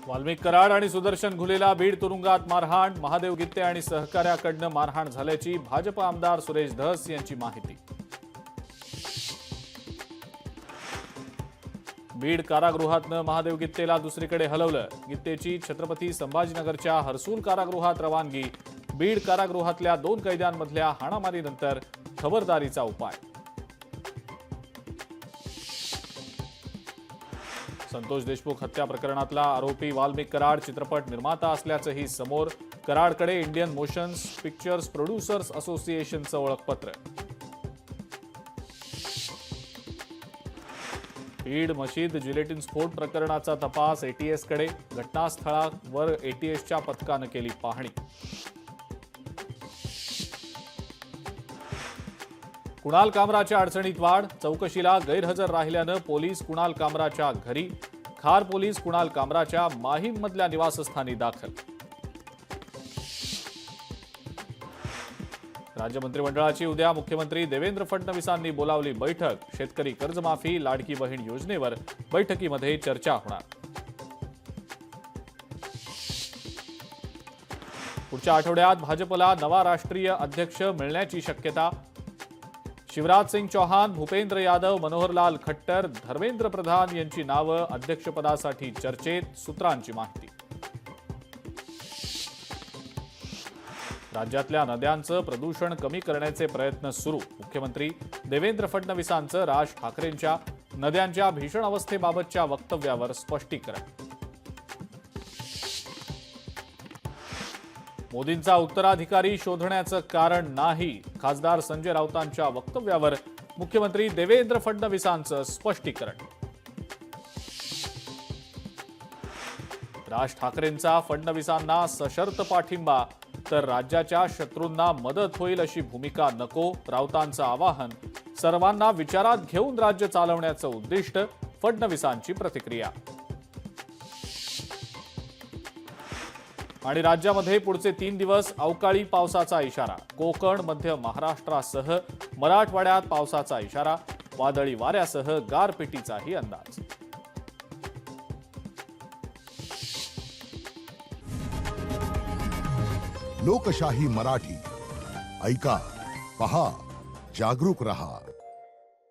वाल्मिक कराड आणि सुदर्शन घुलेला बीड तुरुंगात मारहाण। महादेव गित्ते आणि सहकार्याकडनं मारहाण झाल्याची भाजप आमदार सुरेश धस यांची माहिती। बीड कारागृहातनं महादेव गित्तेला दुसरीकडे हलवलं। गित्तेची छत्रपती संभाजीनगरच्या हर्सूल कारागृहात रवानगी। बीड कारागृहातल्या 2 कैद्यांमधल्या हाणामारीनंतर खबरदारीचा उपाय। संतोष देशमुख हत्या प्रकरणातला आरोपी वाल्मिक कराड चित्रपट निर्माता असल्याचंही समोर। कराडकडे इंडियन मोशन्स पिक्चर्स प्रोड्युसर्स असोसिएशनचं ओळखपत्र। बीड मशीद जिलेटिन स्फोट प्रकरणाचा तपास एटीएसकडे। घटनास्थळावर एटीएसच्या पथकानं केली पाहणी। कुणाल कामराच्या अडचणीत वाढ। चौकशीला गैरहजर राहिल्यानं पोलीस कुणाल कामराच्या घरी। खार पोलीस कुणाल कामराच्या माहीममधल्या निवासस्थानी दाखल। राज्य मंत्रिमंडळाची उद्या मुख्यमंत्री देवेंद्र फडणवीसांनी बोलावली बैठक। शेतकरी कर्जमाफी लाडकी बहीण योजनेवर बैठकीमध्ये चर्चा होणार। पुढच्या आठवड्यात भाजपला नवा राष्ट्रीय अध्यक्ष मिळण्याची शक्यता। शिवराज सिंग चौहान, भूपेंद्र यादव, मनोहरलाल खट्टर, धर्मेंद्र प्रधान यांची नावं अध्यक्षपदासाठी चर्चेत। सूत्रांची माहिती। राज्यातल्या नद्यांचं प्रदूषण कमी करण्याचे प्रयत्न सुरू। मुख्यमंत्री देवेंद्र फडणवीसांचं राज ठाकरेंच्या नद्यांच्या भीषण अवस्थेबाबतच्या वक्तव्यावर स्पष्टीकरण। मोदींचा उत्तराधिकारी शोधण्याचं कारण नाही। खासदार संजय राऊतांच्या वक्तव्यावर मुख्यमंत्री देवेंद्र फडणवीसांचं स्पष्टीकरण। राज ठाकरेंचा फडणवीसांना सशर्त पाठिंबा, तर राज्याच्या शत्रूंना मदत होईल अशी भूमिका नको। राऊतांचं आवाहन। सर्वांना विचारात घेऊन राज्य चालवण्याचं उद्दिष्ट। फडणवीसांची प्रतिक्रिया। आणि राज्यामध्ये पुढचे 3 दिवस अवकाळी पावसाचा इशारा। कोकण, मध्य महाराष्ट्रासह मराठवाड्यात पावसाचा इशारा। वादळी वाऱ्यासह गारपिटीचाही अंदाज। लोकशाही मराठी ऐका, पहा, जागरूक रहा।